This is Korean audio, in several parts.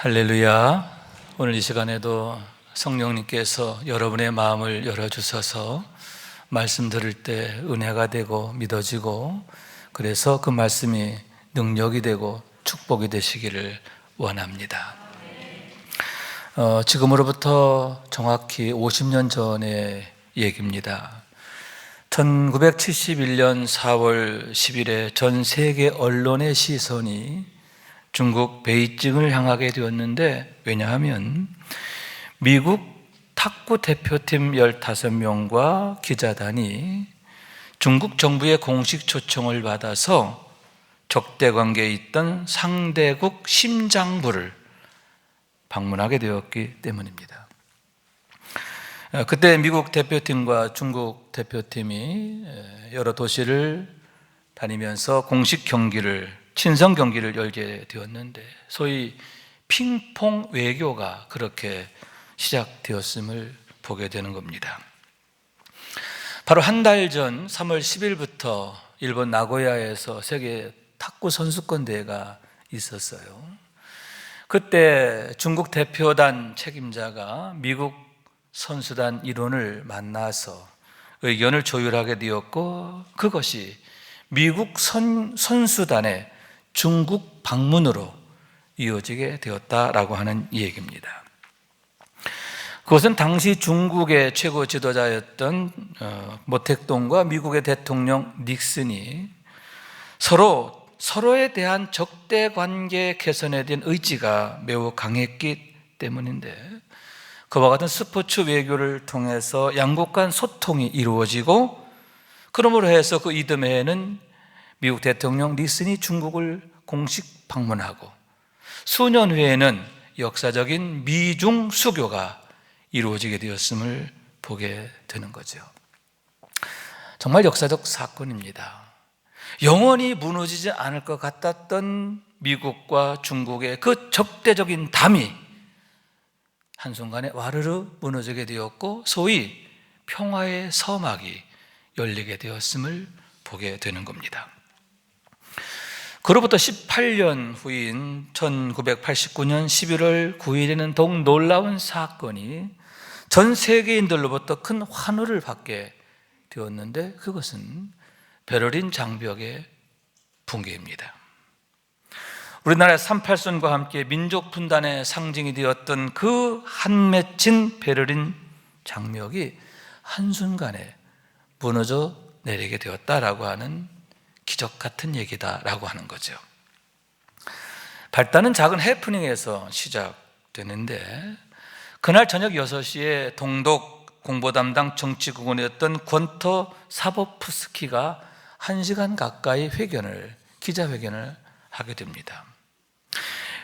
할렐루야. 오늘 이 시간에도 성령님께서 여러분의 마음을 열어주셔서 말씀 들을 때 은혜가 되고 믿어지고, 그래서 그 말씀이 능력이 되고 축복이 되시기를 원합니다. 지금으로부터 정확히 50년 전의 얘기입니다. 1971년 4월 10일에 전 세계 언론의 시선이 중국 베이징을 향하게 되었는데, 왜냐하면 미국 탁구 대표팀 15명과 기자단이 중국 정부의 공식 초청을 받아서 적대 관계에 있던 상대국 심장부를 방문하게 되었기 때문입니다. 그때 미국 대표팀과 중국 대표팀이 여러 도시를 다니면서 공식 경기를, 친선 경기를 열게 되었는데, 소위 핑퐁 외교가 그렇게 시작되었음을 보게 되는 겁니다. 바로 한 달 전 3월 10일부터 일본 나고야에서 세계 탁구 선수권 대회가 있었어요. 그때 중국 대표단 책임자가 미국 선수단 일원을 만나서 의견을 조율하게 되었고, 그것이 미국 선수단의 중국 방문으로 이어지게 되었다라고 하는 얘기입니다. 그것은 당시 중국의 최고 지도자였던 모택동과 미국의 대통령 닉슨이 서로에 대한 적대 관계 개선에 대한 의지가 매우 강했기 때문인데, 그와 같은 스포츠 외교를 통해서 양국 간 소통이 이루어지고, 그러므로 해서 그 이듬해에는 미국 대통령 닉슨이 중국을 공식 방문하고, 수년 후에는 역사적인 미중 수교가 이루어지게 되었음을 보게 되는 거죠. 정말 역사적 사건입니다. 영원히 무너지지 않을 것 같았던 미국과 중국의 그 적대적인 담이 한순간에 와르르 무너지게 되었고, 소위 평화의 서막이 열리게 되었음을 보게 되는 겁니다. 그로부터 18년 후인 1989년 11월 9일에는 더욱 놀라운 사건이 전 세계인들로부터 큰 환호를 받게 되었는데, 그것은 베를린 장벽의 붕괴입니다. 우리나라의 38선과 함께 민족 분단의 상징이 되었던 그 한 맺힌 베를린 장벽이 한순간에 무너져 내리게 되었다라고 하는 기적 같은 얘기다라고 하는 거죠. 발단은 작은 해프닝에서 시작되는데, 그날 저녁 6시에 동독 공보 담당 정치국원이었던 권터 사보프스키가 1시간 가까이 기자회견을 하게 됩니다.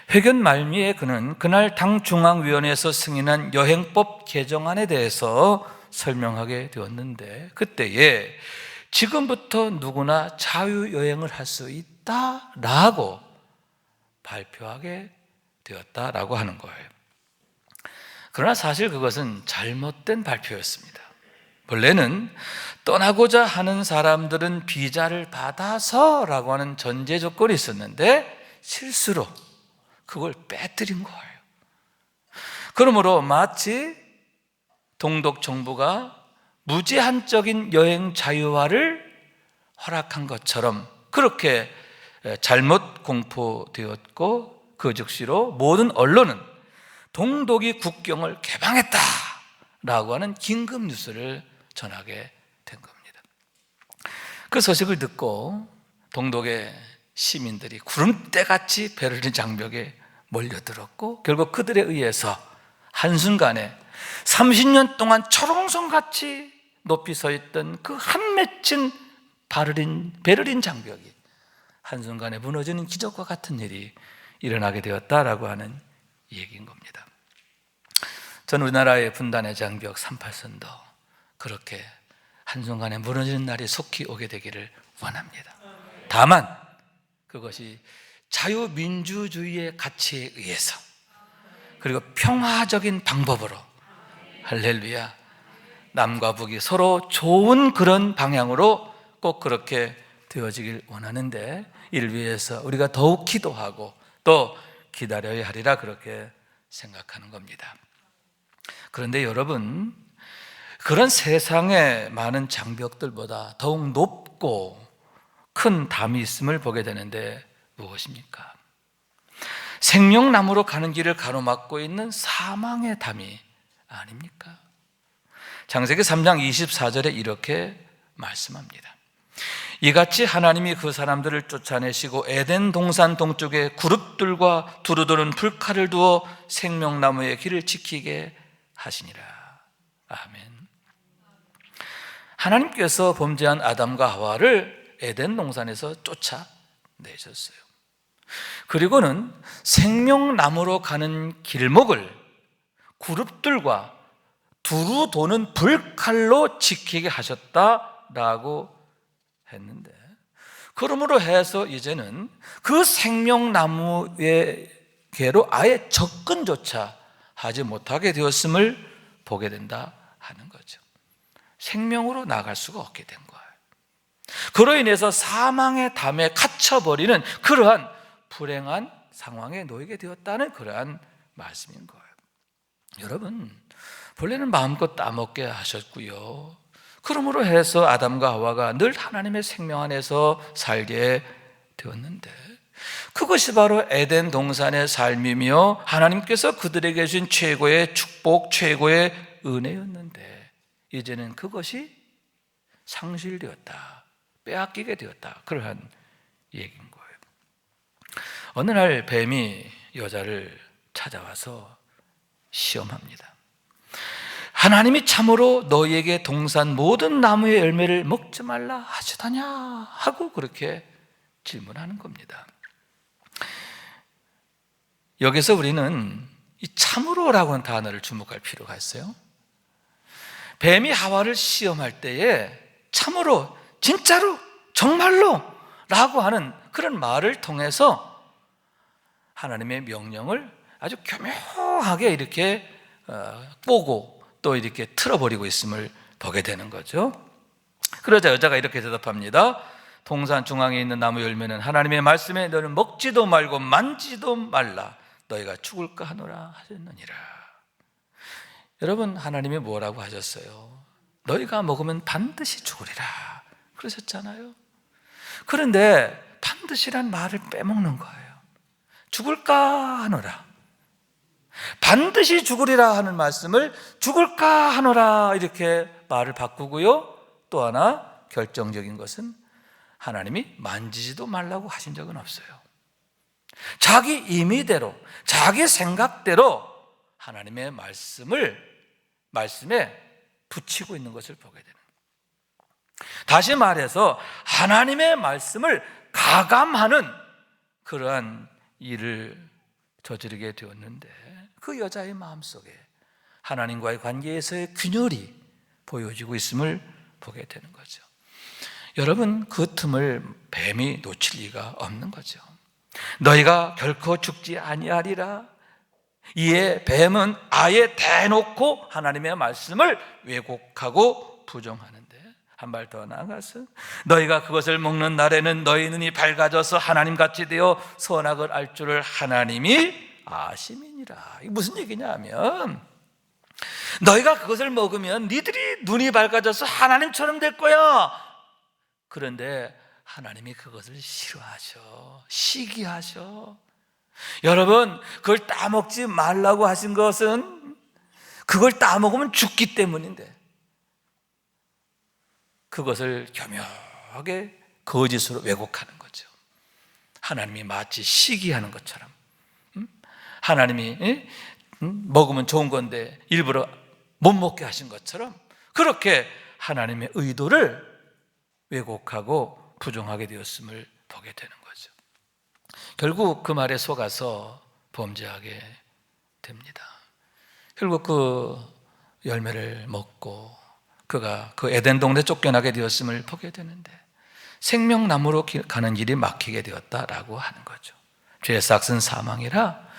회견 말미에 그는 그날 당 중앙위원회에서 승인한 여행법 개정안에 대해서 설명하게 되었는데, 그때에 지금부터 누구나 자유여행을 할 수 있다라고 발표하게 되었다라고 하는 거예요. 그러나 사실 그것은 잘못된 발표였습니다. 원래는 떠나고자 하는 사람들은 비자를 받아서라고 하는 전제 조건이 있었는데, 실수로 그걸 빼뜨린 거예요. 그러므로 마치 동독 정부가 무제한적인 여행 자유화를 허락한 것처럼 그렇게 잘못 공포되었고, 그 즉시로 모든 언론은 동독이 국경을 개방했다라고 하는 긴급 뉴스를 전하게 된 겁니다. 그 소식을 듣고 동독의 시민들이 구름대같이 베를린 장벽에 몰려들었고, 결국 그들에 의해서 한순간에 30년 동안 철옹성같이 높이 서 있던 그 한 맺힌 베를린 장벽이 한순간에 무너지는 기적과 같은 일이 일어나게 되었다라고 하는 얘기인 겁니다. 전 우리나라의 분단의 장벽 38선도 그렇게 한순간에 무너지는 날이 속히 오게 되기를 원합니다. 다만 그것이 자유민주주의의 가치에 의해서, 그리고 평화적인 방법으로, 할렐루야, 남과 북이 서로 좋은 그런 방향으로 꼭 그렇게 되어지길 원하는데, 이를 위해서 우리가 더욱 기도하고 또 기다려야 하리라 그렇게 생각하는 겁니다. 그런데 여러분, 그런 세상의 많은 장벽들보다 더욱 높고 큰 담이 있음을 보게 되는데 무엇입니까? 생명나무로 가는 길을 가로막고 있는 사망의 담이 아닙니까? 창세기 3장 24절에 이렇게 말씀합니다. 이같이 하나님이 그 사람들을 쫓아내시고 에덴 동산 동쪽에 그룹들과 두루두른 불칼을 두어 생명나무의 길을 지키게 하시니라. 아멘. 하나님께서 범죄한 아담과 하와를 에덴 동산에서 쫓아내셨어요. 그리고는 생명나무로 가는 길목을 그룹들과 두루 도는 불칼로 지키게 하셨다라고 했는데, 그러므로 해서 이제는 그 생명나무에게로 아예 접근조차 하지 못하게 되었음을 보게 된다 하는 거죠. 생명으로 나갈 수가 없게 된 거예요. 그로 인해서 사망의 담에 갇혀버리는 그러한 불행한 상황에 놓이게 되었다는 그러한 말씀인 거예요. 여러분, 본래는 마음껏 따먹게 하셨고요, 그러므로 해서 아담과 하와가 늘 하나님의 생명 안에서 살게 되었는데, 그것이 바로 에덴 동산의 삶이며 하나님께서 그들에게 주신 최고의 축복, 최고의 은혜였는데, 이제는 그것이 상실되었다, 빼앗기게 되었다, 그러한 얘기인 거예요. 어느 날 뱀이 여자를 찾아와서 시험합니다. 하나님이 참으로 너희에게 동산 모든 나무의 열매를 먹지 말라 하시다냐 하고 그렇게 질문하는 겁니다. 여기서 우리는 이 참으로라고 하는 단어를 주목할 필요가 있어요. 뱀이 하와를 시험할 때에 참으로, 진짜로, 정말로 라고 하는 그런 말을 통해서 하나님의 명령을 아주 교묘하게 이렇게 꼬고 또 이렇게 틀어버리고 있음을 보게 되는 거죠. 그러자 여자가 이렇게 대답합니다. 동산 중앙에 있는 나무 열매는 하나님의 말씀에 너는 먹지도 말고 만지도 말라, 너희가 죽을까 하노라 하셨느니라. 여러분, 하나님이 뭐라고 하셨어요? 너희가 먹으면 반드시 죽으리라 그러셨잖아요. 그런데 반드시란 말을 빼먹는 거예요. 죽을까 하노라, 반드시 죽으리라 하는 말씀을 죽을까 하노라 이렇게 말을 바꾸고요, 또 하나 결정적인 것은 하나님이 만지지도 말라고 하신 적은 없어요. 자기 임의대로, 자기 생각대로 하나님의 말씀에 붙이고 있는 것을 보게 되는 거예요. 다시 말해서 하나님의 말씀을 가감하는 그러한 일을 저지르게 되었는데, 그 여자의 마음속에 하나님과의 관계에서의 균열이 보여지고 있음을 보게 되는 거죠. 여러분, 그 틈을 뱀이 놓칠 리가 없는 거죠. 너희가 결코 죽지 아니하리라. 이에 뱀은 아예 대놓고 하나님의 말씀을 왜곡하고 부정하는데, 한 발 더 나아가서 너희가 그것을 먹는 날에는 너희 눈이 밝아져서 하나님같이 되어 선악을 알 줄을 하나님이 아심이니라. 이게 무슨 얘기냐면, 너희가 그것을 먹으면 니들이 눈이 밝아져서 하나님처럼 될 거야. 그런데 하나님이 그것을 싫어하셔, 시기하셔. 여러분, 그걸 따먹지 말라고 하신 것은 그걸 따먹으면 죽기 때문인데, 그것을 교묘하게 거짓으로 왜곡하는 거죠. 하나님이 마치 시기하는 것처럼, 하나님이 먹으면 좋은 건데 일부러 못 먹게 하신 것처럼 그렇게 하나님의 의도를 왜곡하고 부정하게 되었음을 보게 되는 거죠. 결국 그 말에 속아서 범죄하게 됩니다. 결국 그 열매를 먹고 그가 그 에덴 동네 쫓겨나게 되었음을 보게 되는데, 생명나무로 가는 길이 막히게 되었다라고 하는 거죠. 죄의 삭은 사망이라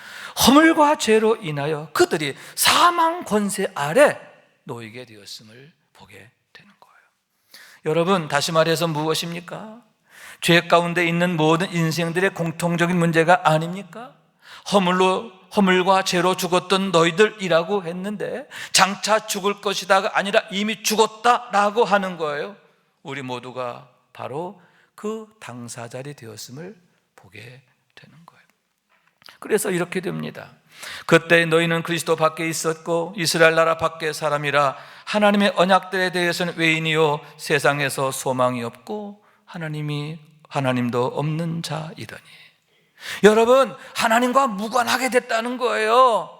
허물과 죄로 인하여 그들이 사망 권세 아래 놓이게 되었음을 보게 되는 거예요. 여러분, 다시 말해서 무엇입니까? 죄 가운데 있는 모든 인생들의 공통적인 문제가 아닙니까? 허물과 죄로 죽었던 너희들이라고 했는데 장차 죽을 것이다가 아니라 이미 죽었다라고 하는 거예요. 우리 모두가 바로 그 당사자리 되었음을 보게 되는 거예요. 그래서 이렇게 됩니다. 그때 너희는 그리스도 밖에 있었고 이스라엘 나라 밖의 사람이라 하나님의 언약들에 대해서는 외인이요 세상에서 소망이 없고 하나님도 없는 자이더니. 여러분, 하나님과 무관하게 됐다는 거예요.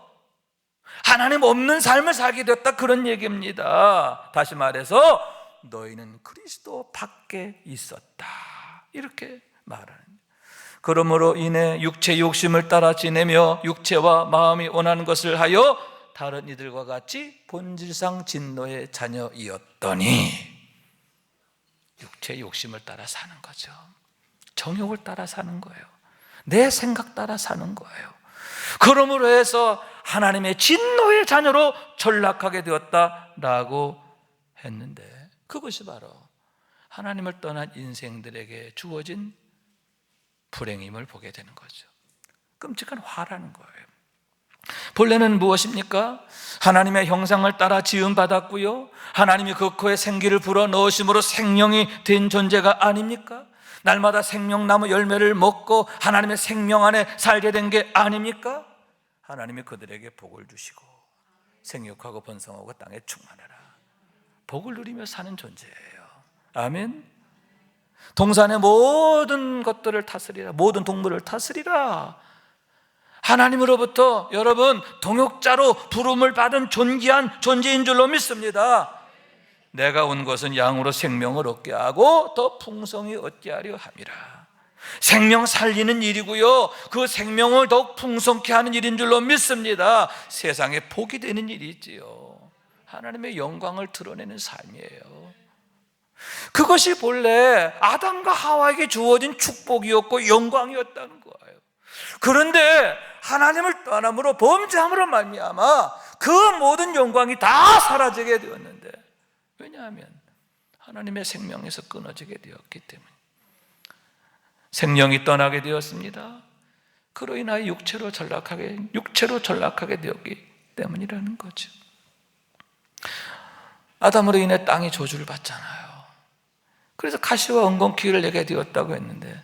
하나님 없는 삶을 살게 됐다, 그런 얘기입니다. 다시 말해서 너희는 그리스도 밖에 있었다, 이렇게 말하는. 그러므로 인해 육체 욕심을 따라 지내며 육체와 마음이 원하는 것을 하여 다른 이들과 같이 본질상 진노의 자녀이었더니. 육체 욕심을 따라 사는 거죠. 정욕을 따라 사는 거예요. 내 생각 따라 사는 거예요. 그러므로 해서 하나님의 진노의 자녀로 전락하게 되었다라고 했는데, 그것이 바로 하나님을 떠난 인생들에게 주어진 불행임을 보게 되는 거죠. 끔찍한 화라는 거예요. 본래는 무엇입니까? 하나님의 형상을 따라 지음받았고요, 하나님이 그 코에 생기를 불어넣으심으로 생명이 된 존재가 아닙니까? 날마다 생명나무 열매를 먹고 하나님의 생명 안에 살게 된 게 아닙니까? 하나님이 그들에게 복을 주시고 생육하고 번성하고 땅에 충만하라, 복을 누리며 사는 존재예요. 아멘. 동산의 모든 것들을 다스리라, 모든 동물을 다스리라. 하나님으로부터 여러분 동역자로 부름을 받은 존귀한 존재인 줄로 믿습니다. 내가 온 것은 양으로 생명을 얻게 하고 더 풍성히 얻게 하려 함이라. 생명 살리는 일이고요, 그 생명을 더욱 풍성케 하는 일인 줄로 믿습니다. 세상에 복이 되는 일이지요. 하나님의 영광을 드러내는 삶이에요. 그것이 본래 아담과 하와에게 주어진 축복이었고 영광이었다는 거예요. 그런데 하나님을 떠남으로, 범죄함으로 말미암아 그 모든 영광이 다 사라지게 되었는데, 왜냐하면 하나님의 생명에서 끊어지게 되었기 때문에. 생명이 떠나게 되었습니다. 그로 인하여 육체로 전락하게 되었기 때문이라는 거죠. 아담으로 인해 땅이 저주를 받잖아요. 그래서 가시와 엉겅퀴를 내게 되었다고 했는데,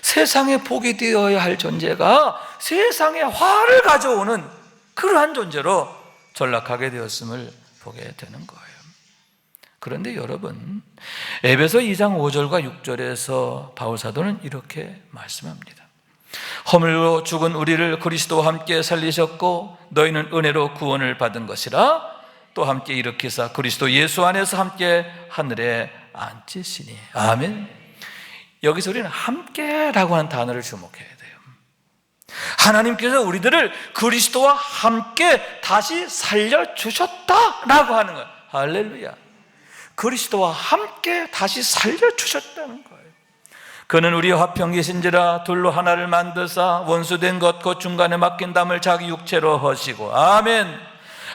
세상에 복이 되어야 할 존재가 세상에 화를 가져오는 그러한 존재로 전락하게 되었음을 보게 되는 거예요. 그런데 여러분, 에베소 2장 5절과 6절에서 바울사도는 이렇게 말씀합니다. 허물로 죽은 우리를 그리스도와 함께 살리셨고 너희는 은혜로 구원을 받은 것이라. 또 함께 일으키사 그리스도 예수 안에서 함께 하늘에 앉히시니. 아멘. 여기서 우리는 함께라고 하는 단어를 주목해야 돼요. 하나님께서 우리들을 그리스도와 함께 다시 살려주셨다라고 하는 거예요. 할렐루야. 그리스도와 함께 다시 살려주셨다는 거예요. 그는 우리의 화평이신지라 둘로 하나를 만드사 원수된 것 곧 중간에 맡긴 담을 자기 육체로 하시고. 아멘.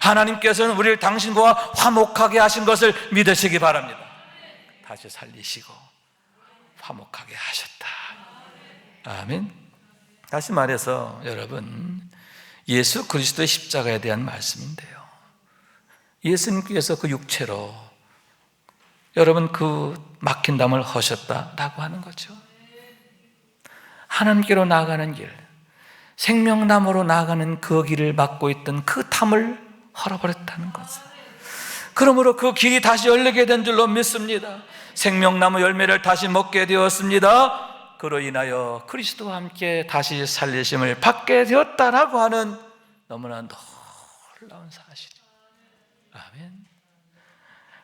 하나님께서는 우리를 당신과 화목하게 하신 것을 믿으시기 바랍니다. 다시 살리시고 화목하게 하셨다. 아멘. 다시 말해서 여러분, 예수 그리스도의 십자가에 대한 말씀인데요, 예수님께서 그 육체로 여러분 그 막힌 담을 허셨다라고 하는 거죠. 하나님께로 나아가는 길, 생명나무로 나아가는 그 길을 막고 있던 그 담을 헐어버렸다는 거죠. 그러므로 그 길이 다시 열리게 된 줄로 믿습니다. 생명나무 열매를 다시 먹게 되었습니다. 그로 인하여 그리스도와 함께 다시 살리심을 받게 되었다라고 하는 너무나 놀라운 사실이에요. 아멘.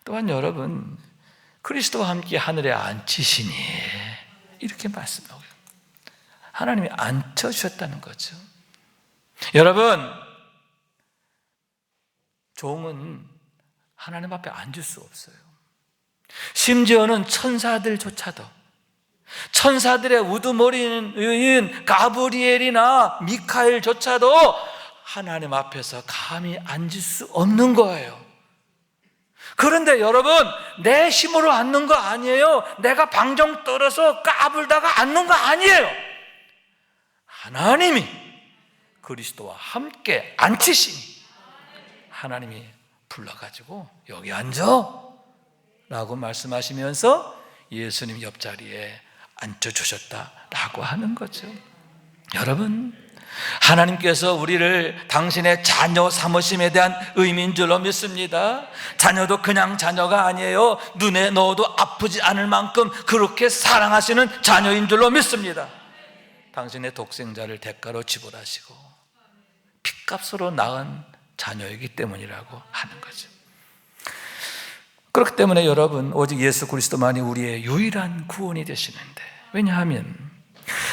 또한 여러분, 그리스도와 함께 하늘에 앉히시니 이렇게 말씀하고요. 하나님이 앉혀주셨다는 거죠. 여러분, 종은 하나님 앞에 앉을 수 없어요. 심지어는 천사들조차도, 천사들의 우두머리인 가브리엘이나 미카엘조차도 하나님 앞에서 감히 앉을 수 없는 거예요. 그런데 여러분, 내 힘으로 앉는 거 아니에요. 내가 방정 떨어서 까불다가 앉는 거 아니에요. 하나님이 그리스도와 함께 앉히시니 하나님이 불러가지고 여기 앉아 라고 말씀하시면서 예수님 옆자리에 앉혀주셨다라고 하는 거죠. 여러분, 하나님께서 우리를 당신의 자녀 삼으심에 대한 의미인 줄로 믿습니다. 자녀도 그냥 자녀가 아니에요. 눈에 넣어도 아프지 않을 만큼 그렇게 사랑하시는 자녀인 줄로 믿습니다. 당신의 독생자를 대가로 지불하시고 핏값으로 낳은 자녀이기 때문이라고 하는 거죠. 그렇기 때문에 여러분, 오직 예수 그리스도만이 우리의 유일한 구원이 되시는데, 왜냐하면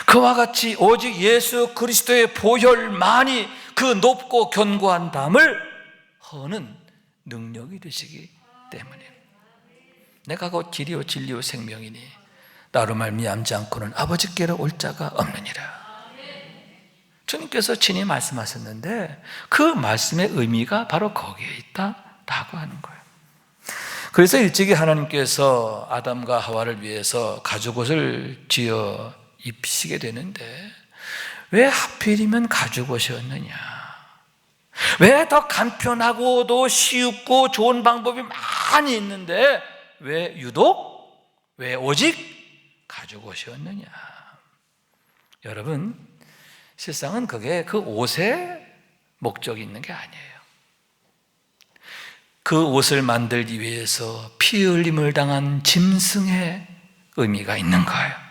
그와 같이 오직 예수 그리스도의 보혈만이 그 높고 견고한 담을 허는 능력이 되시기 때문이에요. 내가 곧 길이요 진리요 생명이니 나로 말미암지 않고는 아버지께로 올 자가 없느니라. 주님께서 친히 말씀하셨는데 그 말씀의 의미가 바로 거기에 있다라고 하는 거예요. 그래서 일찍이 하나님께서 아담과 하와를 위해서 가죽옷을 지어 입히시게 되는데 왜 하필이면 가죽옷이었느냐? 왜 더 간편하고도 쉽고 좋은 방법이 많이 있는데 왜 오직 가죽옷이었느냐? 여러분, 실상은 그게 그 옷에 목적이 있는 게 아니에요. 그 옷을 만들기 위해서 피 흘림을 당한 짐승의 의미가 있는 거예요.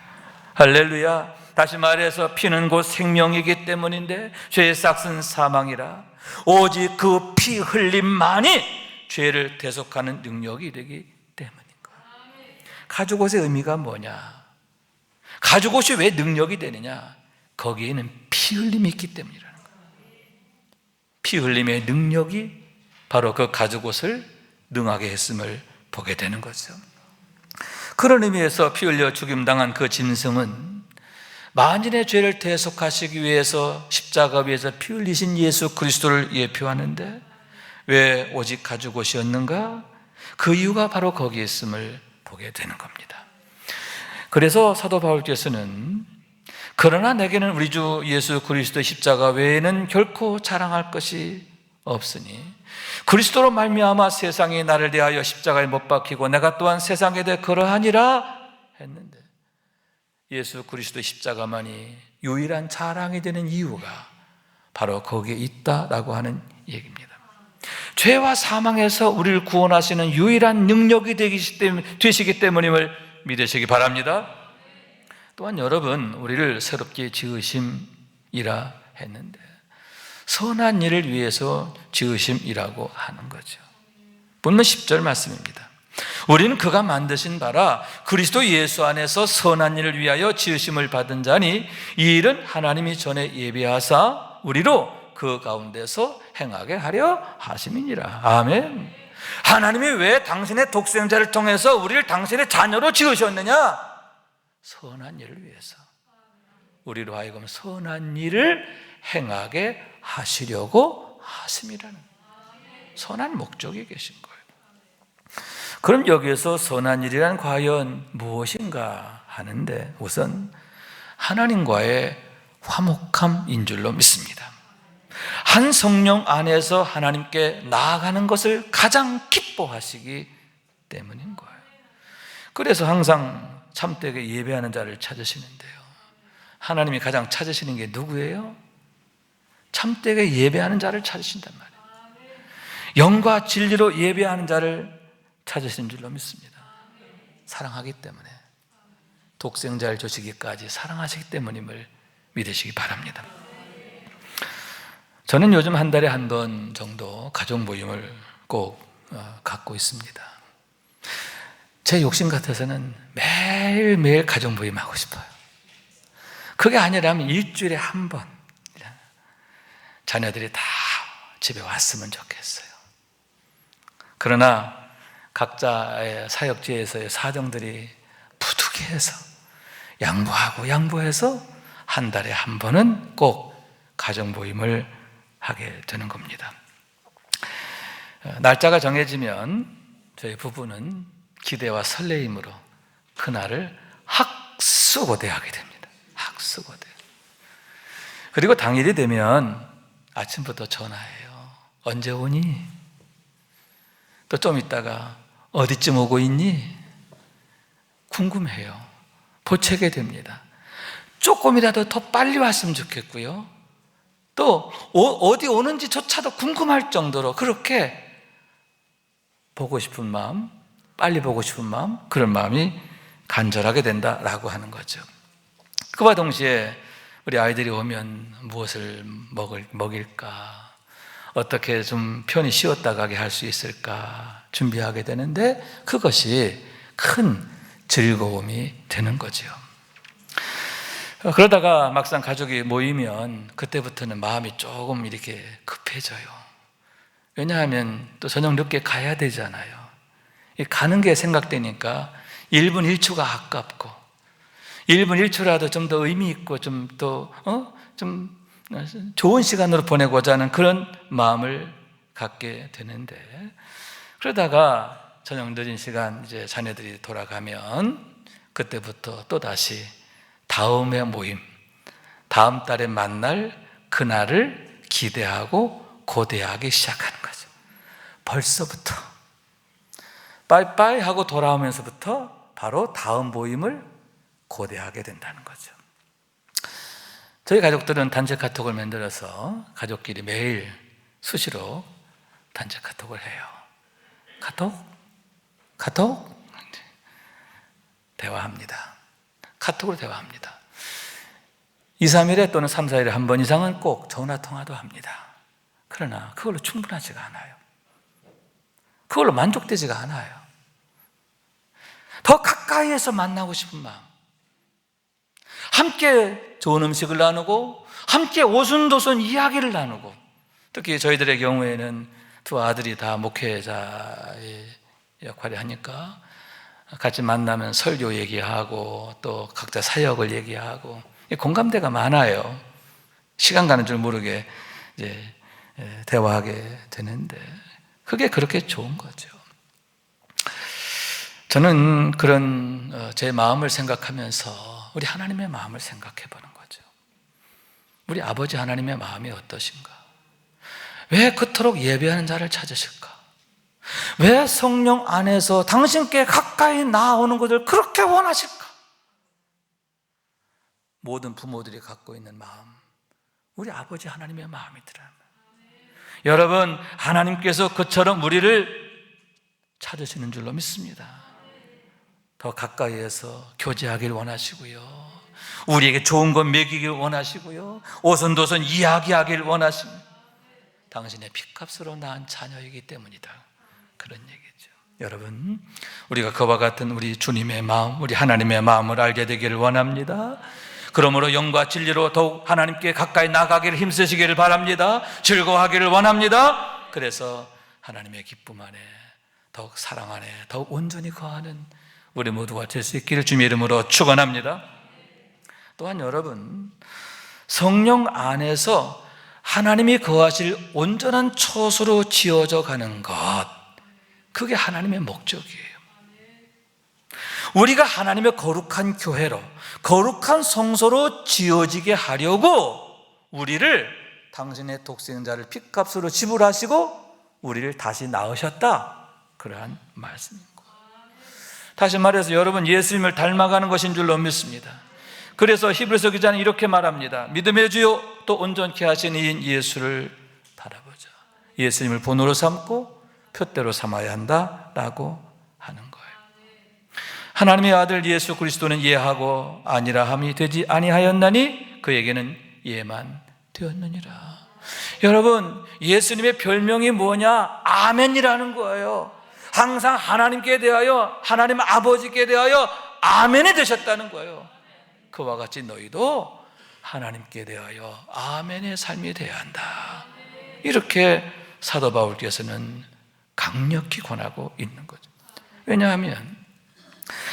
할렐루야. 다시 말해서 피는 곧 생명이기 때문인데 죄의 삭은 사망이라 오직 그 피 흘림만이 죄를 대속하는 능력이 되기 때문인 거예요. 가죽옷의 의미가 뭐냐? 가죽옷이 왜 능력이 되느냐? 거기에는 피 흘림이 있기 때문이라는 거예요. 피 흘림의 능력이 바로 그 가죽옷을 능하게 했음을 보게 되는 거죠. 그런 의미에서 피 흘려 죽임당한 그 짐승은 만인의 죄를 대속하시기 위해서 십자가 위에서 피 흘리신 예수 그리스도를 예표하는데 왜 오직 가죽옷이었는가? 그 이유가 바로 거기에 있음을 보게 되는 겁니다. 그래서 사도 바울께서는 그러나 내게는 우리 주 예수 그리스도의 십자가 외에는 결코 자랑할 것이 없으니 그리스도로 말미암아 세상이 나를 대하여 십자가에 못 박히고 내가 또한 세상에 대해 그러하니라 했는데 예수 그리스도의 십자가만이 유일한 자랑이 되는 이유가 바로 거기에 있다라고 하는 얘기입니다. 죄와 사망에서 우리를 구원하시는 유일한 능력이 되시기 때문임을 믿으시기 바랍니다. 또한 여러분, 우리를 새롭게 지으심이라 했는데 선한 일을 위해서 지으심이라고 하는 거죠. 본문 10절 말씀입니다. 우리는 그가 만드신 바라 그리스도 예수 안에서 선한 일을 위하여 지으심을 받은 자니 이 일은 하나님이 전에 예비하사 우리로 그 가운데서 행하게 하려 하심이니라. 아멘. 하나님이 왜 당신의 독생자를 통해서 우리를 당신의 자녀로 지으셨느냐? 선한 일을 위해서, 우리로 하여금 선한 일을 행하게 하시려고 하심이라는 선한 목적이 계신 거예요. 그럼 여기에서 선한 일이란 과연 무엇인가 하는데 우선 하나님과의 화목함인 줄로 믿습니다. 한 성령 안에서 하나님께 나아가는 것을 가장 기뻐하시기 때문인 거예요. 그래서 항상 참되게 예배하는 자를 찾으시는데요, 하나님이 가장 찾으시는 게 누구예요? 참되게 예배하는 자를 찾으신단 말이에요. 영과 진리로 예배하는 자를 찾으신 줄로 믿습니다. 사랑하기 때문에, 독생자를 주시기까지 사랑하시기 때문임을 믿으시기 바랍니다. 저는 요즘 한 달에 한 번 정도 가족 모임을 꼭 갖고 있습니다. 제 욕심 같아서는 매일매일 가족 모임 하고 싶어요. 그게 아니라면 일주일에 한 번 자녀들이 다 집에 왔으면 좋겠어요. 그러나 각자의 사역지에서의 사정들이 부득이해서 양보해서 한 달에 한 번은 꼭 가족 모임을 하게 되는 겁니다. 날짜가 정해지면 저희 부부는 기대와 설레임으로 그날을 학수고대하게 됩니다. 학수고대. 그리고 당일이 되면 아침부터 전화해요. 언제 오니? 또 좀 있다가 어디쯤 오고 있니? 궁금해요. 보채게 됩니다. 조금이라도 더 빨리 왔으면 좋겠고요. 또 어디 오는지조차도 궁금할 정도로 그렇게 보고 싶은 마음, 빨리 보고 싶은 마음, 그런 마음이 간절하게 된다라고 하는 거죠. 그와 동시에 우리 아이들이 오면 무엇을 먹일까, 어떻게 좀 편히 쉬었다 가게 할 수 있을까 준비하게 되는데, 그것이 큰 즐거움이 되는 거죠. 그러다가 막상 가족이 모이면 그때부터는 마음이 조금 이렇게 급해져요. 왜냐하면 또 저녁 늦게 가야 되잖아요. 가는 게 생각되니까 1분 1초가 아깝고, 1분 1초라도 좀 더 의미 있고 좀 더 좀 좋은 시간으로 보내고자 하는 그런 마음을 갖게 되는데, 그러다가 저녁 늦은 시간 이제 자녀들이 돌아가면 그때부터 또다시 다음의 모임, 다음 달에 만날 그날을 기대하고 고대하기 시작하는 거죠. 벌써부터 빠이빠이 하고 돌아오면서부터 바로 다음 모임을 고대하게 된다는 거죠. 저희 가족들은 단체 카톡을 만들어서 가족끼리 매일 수시로 단체 카톡을 해요. 카톡 대화합니다. 카톡으로 대화합니다. 2, 3일에 또는 3, 4일에 한 번 이상은 꼭 전화 통화도 합니다. 그러나 그걸로 충분하지가 않아요. 그걸로 만족되지가 않아요. 더 가까이에서 만나고 싶은 마음, 함께 좋은 음식을 나누고 함께 오순도순 이야기를 나누고, 특히 저희들의 경우에는 두 아들이 다 목회자의 역할을 하니까 같이 만나면 설교 얘기하고 또 각자 사역을 얘기하고 공감대가 많아요. 시간 가는 줄 모르게 이제 대화하게 되는데, 그게 그렇게 좋은 거죠. 저는 그런 제 마음을 생각하면서 우리 하나님의 마음을 생각해 보는 거죠. 우리 아버지 하나님의 마음이 어떠신가? 왜 그토록 예배하는 자를 찾으실까? 왜 성령 안에서 당신께 가까이 나오는 것을 그렇게 원하실까? 모든 부모들이 갖고 있는 마음, 우리 아버지 하나님의 마음이더라고요. 여러분, 하나님께서 그처럼 우리를 찾으시는 줄로 믿습니다. 더 가까이에서 교제하길 원하시고요, 우리에게 좋은 것 먹이길 원하시고요, 오손도손 이야기하길 원하십니다. 당신의 핏값으로 낳은 자녀이기 때문이다, 그런 얘기죠. 여러분, 우리가 그와 같은 우리 주님의 마음, 우리 하나님의 마음을 알게 되기를 원합니다. 그러므로 영과 진리로 더욱 하나님께 가까이 나가기를 힘쓰시기를 바랍니다. 즐거워하기를 원합니다. 그래서 하나님의 기쁨 안에, 더욱 사랑 안에 더욱 온전히 거하는 우리 모두가 될 수 있기를 주님의 이름으로 축원합니다. 또한 여러분, 성령 안에서 하나님이 거하실 온전한 처소로 지어져 가는 것, 그게 하나님의 목적이에요. 우리가 하나님의 거룩한 교회로, 거룩한 성소로 지어지게 하려고 우리를 당신의 독생자를 핏값으로 지불하시고 우리를 다시 낳으셨다, 그러한 말씀입니다. 다시 말해서 여러분, 예수님을 닮아가는 것인 줄로 믿습니다. 그래서 히브리서 기자는 이렇게 말합니다. 믿음의 주요 또 온전케 하신 이인 예수를 바라보자. 예수님을 본으로 삼고 표대로 삼아야 한다라고 하는 거예요. 하나님의 아들 예수 그리스도는 예하고 아니라함이 되지 아니하였나니 그에게는 예만 되었느니라. 여러분, 예수님의 별명이 뭐냐? 아멘이라는 거예요. 항상 하나님께 대하여, 하나님 아버지께 대하여 아멘이 되셨다는 거예요. 그와 같이 너희도 하나님께 대하여 아멘의 삶이 되어야 한다, 이렇게 사도 바울께서는 강력히 권하고 있는 거죠. 왜냐하면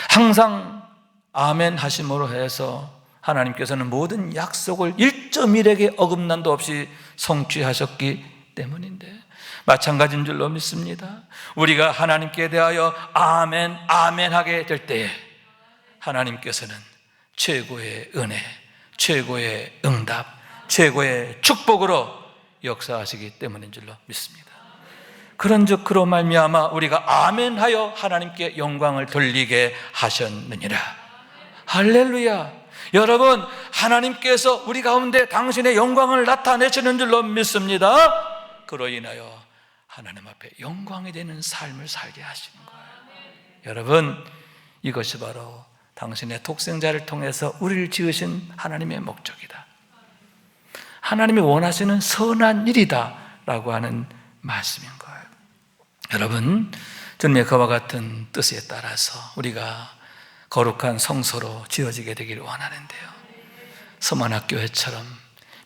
항상 아멘 하심으로 해서 하나님께서는 모든 약속을 1.1에게 어긋난도 없이 성취하셨기 때문인데, 마찬가지인 줄로 믿습니다. 우리가 하나님께 대하여 아멘, 아멘 하게 될 때에 하나님께서는 최고의 은혜, 최고의 응답, 최고의 축복으로 역사하시기 때문인 줄로 믿습니다. 그런즉 그로 말미암아 우리가 아멘하여 하나님께 영광을 돌리게 하셨느니라. 할렐루야. 여러분, 하나님께서 우리 가운데 당신의 영광을 나타내시는 줄로 믿습니다. 그로 인하여 하나님 앞에 영광이 되는 삶을 살게 하시는 거예요. 여러분, 이것이 바로 당신의 독생자를 통해서 우리를 지으신 하나님의 목적이다. 하나님이 원하시는 선한 일이다 라고 하는 말씀인 거예요. 여러분, 주님의 그와 같은 뜻에 따라서 우리가 거룩한 성소로 지어지게 되기를 원하는데요, 서머나 교회처럼,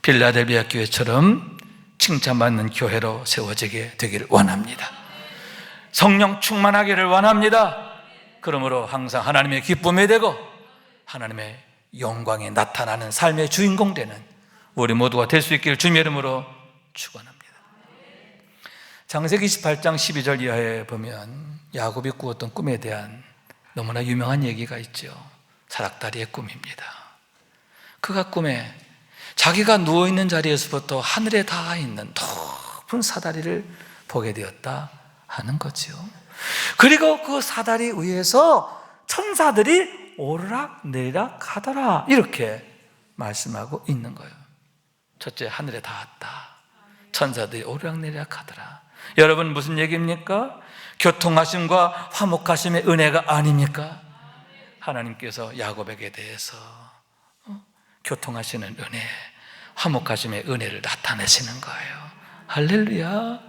빌라델비아 교회처럼 칭찬받는 교회로 세워지게 되기를 원합니다. 성령 충만하기를 원합니다. 그러므로 항상 하나님의 기쁨이 되고 하나님의 영광이 나타나는 삶의 주인공 되는 우리 모두가 될 수 있기를 주님의 이름으로 축원합니다. 창세기 28장 12절 이하에 보면 야곱이 꾸었던 꿈에 대한 너무나 유명한 얘기가 있죠. 사닥다리의 꿈입니다. 그가 꿈에 자기가 누워있는 자리에서부터 하늘에 닿아 있는 높은 사다리를 보게 되었다 하는 거죠. 그리고 그 사다리 위에서 천사들이 오르락 내리락 하더라, 이렇게 말씀하고 있는 거예요. 첫째, 하늘에 닿았다. 천사들이 오르락 내리락 하더라. 여러분, 무슨 얘기입니까? 교통하심과 화목하심의 은혜가 아닙니까? 하나님께서 야곱에게 대해서 교통하시는 은혜, 화목하심의 은혜를 나타내시는 거예요. 할렐루야.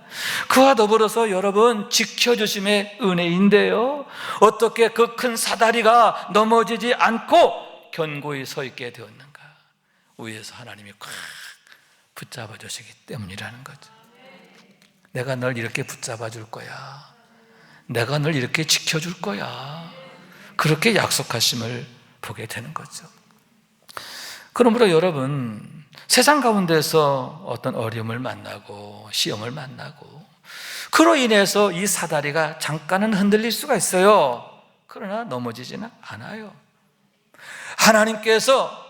그와 더불어서 여러분, 지켜주심의 은혜인데요, 어떻게 그 큰 사다리가 넘어지지 않고 견고히 서 있게 되었는가? 위에서 하나님이 꽉 붙잡아 주시기 때문이라는 거죠. 내가 널 이렇게 붙잡아 줄 거야. 내가 널 이렇게 지켜줄 거야. 그렇게 약속하심을 보게 되는 거죠. 그러므로 여러분, 세상 가운데서 어떤 어려움을 만나고 시험을 만나고 그로 인해서 이 사다리가 잠깐은 흔들릴 수가 있어요. 그러나 넘어지지는 않아요. 하나님께서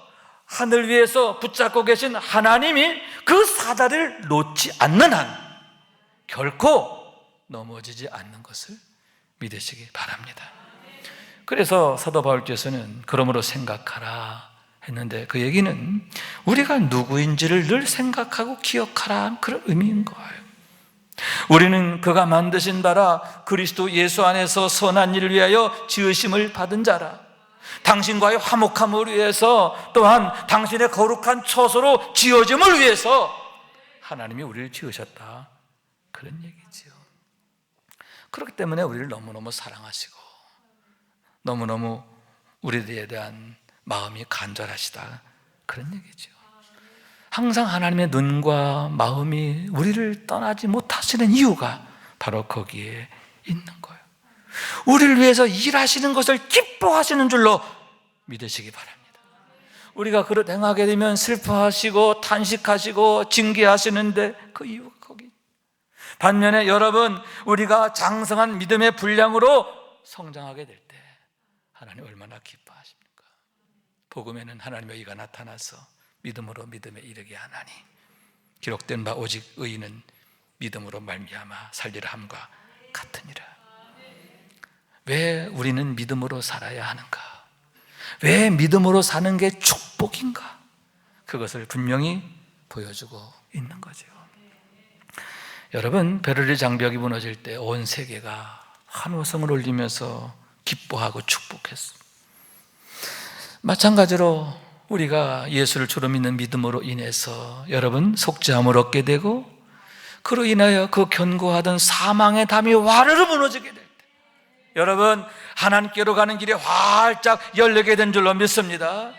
하늘 위에서 붙잡고 계신 하나님이 그 사다리를 놓지 않는 한 결코 넘어지지 않는 것을 믿으시기 바랍니다. 그래서 사도 바울께서는 그러므로 생각하라 했는데, 그 얘기는 우리가 누구인지를 늘 생각하고 기억하라, 그런 의미인 거예요. 우리는 그가 만드신 바라 그리스도 예수 안에서 선한 일을 위하여 지으심을 받은 자라, 당신과의 화목함을 위해서, 또한 당신의 거룩한 처소로 지어짐을 위해서 하나님이 우리를 지으셨다, 그런 얘기지요. 그렇기 때문에 우리를 너무너무 사랑하시고 너무너무 우리들에 대한 마음이 간절하시다, 그런 얘기죠. 항상 하나님의 눈과 마음이 우리를 떠나지 못하시는 이유가 바로 거기에 있는 거예요. 우리를 위해서 일하시는 것을 기뻐하시는 줄로 믿으시기 바랍니다. 우리가 그릇 행하게 되면 슬퍼하시고 탄식하시고 징계하시는데 그 이유가 거기. 반면에 여러분, 우리가 장성한 믿음의 분량으로 성장하게 될 때 하나님 얼마나 기뻐하십니까? 복음에는 하나님의 의가 나타나서 믿음으로 믿음에 이르게 하나니 기록된 바 오직 의인은 믿음으로 말미암아 살리라 함과 같으니라. 왜 우리는 믿음으로 살아야 하는가? 왜 믿음으로 사는 게 축복인가? 그것을 분명히 보여주고 있는 거죠. 여러분, 베를린 장벽이 무너질 때 온 세계가 환호성을 올리면서 기뻐하고 축복했습니다. 마찬가지로 우리가 예수를 주로 믿는 믿음으로 인해서 여러분 속죄함을 얻게 되고, 그로 인하여 그 견고하던 사망의 담이 와르르 무너지게 될 때 여러분, 하나님께로 가는 길이 활짝 열리게 된 줄로 믿습니다.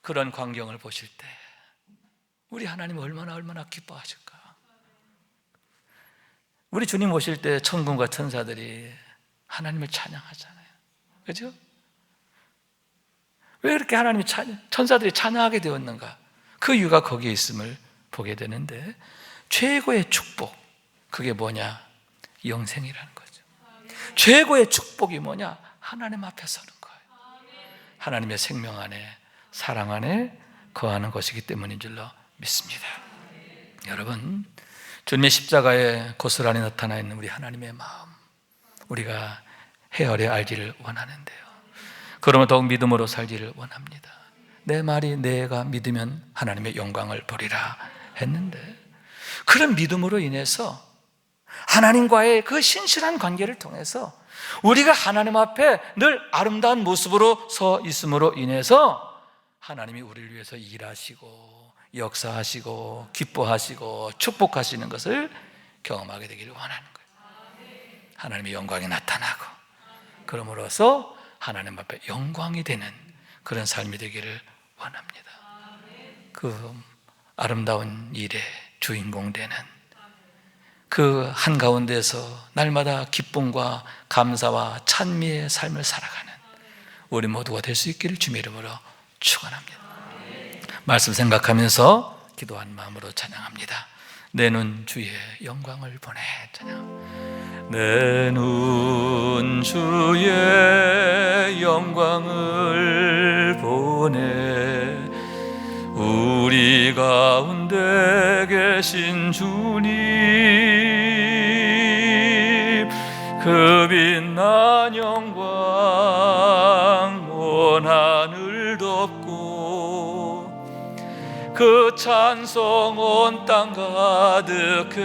그런 광경을 보실 때 우리 하나님 얼마나 기뻐하실까? 우리 주님 오실 때 천군과 천사들이 하나님을 찬양하잖아요. 그렇죠? 왜 이렇게 하나님이 천사들이 찬양하게 되었는가? 그 이유가 거기에 있음을 보게 되는데, 최고의 축복, 그게 뭐냐? 영생이라는 거죠. 최고의 축복이 뭐냐? 하나님 앞에 서는 거예요. 하나님의 생명 안에, 사랑 안에 거하는 것이기 때문인 줄로 믿습니다. 여러분, 주님의 십자가에 고스란히 나타나 있는 우리 하나님의 마음, 우리가 헤아려 알기를 원하는데요. 그러면 더욱 믿음으로 살기를 원합니다. 내 말이 내가 믿으면 하나님의 영광을 보리라 했는데, 그런 믿음으로 인해서 하나님과의 그 신실한 관계를 통해서 우리가 하나님 앞에 늘 아름다운 모습으로 서 있음으로 인해서 하나님이 우리를 위해서 일하시고 역사하시고 기뻐하시고 축복하시는 것을 경험하게 되기를 원하는 거예요. 하나님의 영광이 나타나고, 그러므로서 하나님 앞에 영광이 되는 그런 삶이 되기를 원합니다. 그 아름다운 일의 주인공 되는 그 한가운데서 날마다 기쁨과 감사와 찬미의 삶을 살아가는 우리 모두가 될 수 있기를 주님의 이름으로 축원합니다. 말씀 생각하면서 기도한 마음으로 찬양합니다. 내 눈 주의 영광을 보내. 찬양. 내 눈 주의 영광을 보내. 우리 가운데 계신 주님, 그 빛난 영광 온 하늘 덮고, 그 찬송 온 땅 가득해.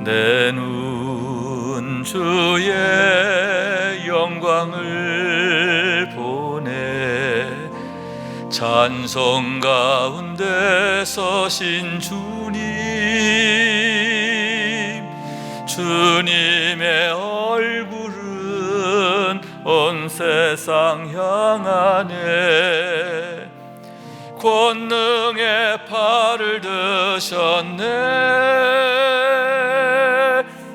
내 눈 주의 영광을 보내. 찬송 가운데 서신 주님, 주님의 얼굴은 온 세상 향하네. 권능의 팔을 드셨네.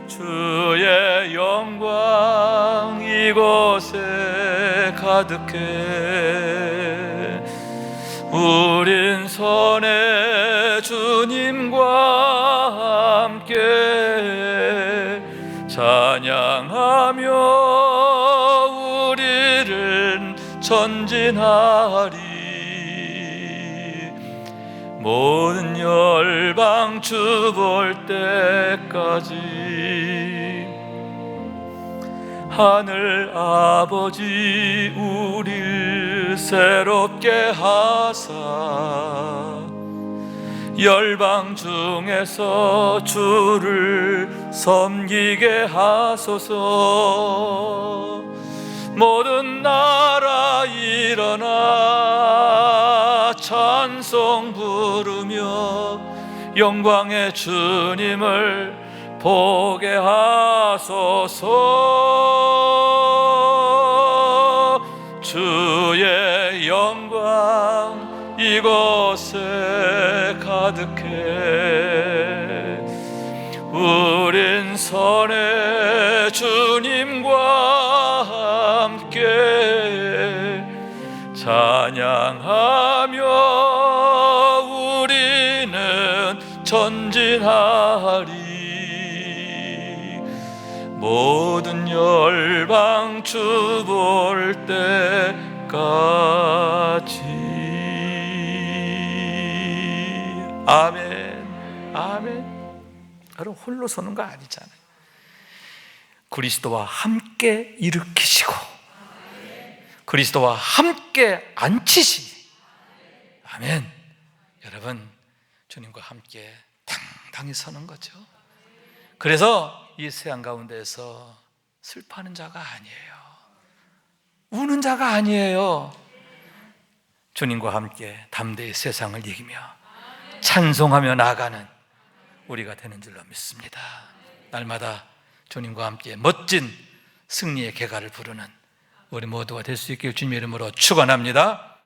주의 영광 이곳에 가득해. 우린 선의 주님과 함께 찬양하며 우리를 전진하리. 모든 열방 주 볼 때까지 하늘 아버지 우릴 새롭게 하사 열방 중에서 주를 섬기게 하소서. 모든 나라 일어나 찬송 부르며 영광의 주님을 보게 하소서. 주의 영광 이곳에 가득해. 우린 선의 주님과 함께 찬양하며 우리는 전진하리. 모든 열방 주 볼 때까지. 아멘. 아멘. 여러분, 홀로 서는 거 아니잖아요. 그리스도와 함께 일으키시고 그리스도와 함께 앉히시니. 아멘. 여러분, 주님과 함께 당당히 서는 거죠. 그래서 이 세상 가운데서 슬퍼하는 자가 아니에요. 우는 자가 아니에요. 주님과 함께 담대히 세상을 이기며 찬송하며 나아가는 우리가 되는 줄로 믿습니다. 날마다 주님과 함께 멋진 승리의 개가를 부르는 우리 모두가 될 수 있길 주님의 이름으로 축원합니다.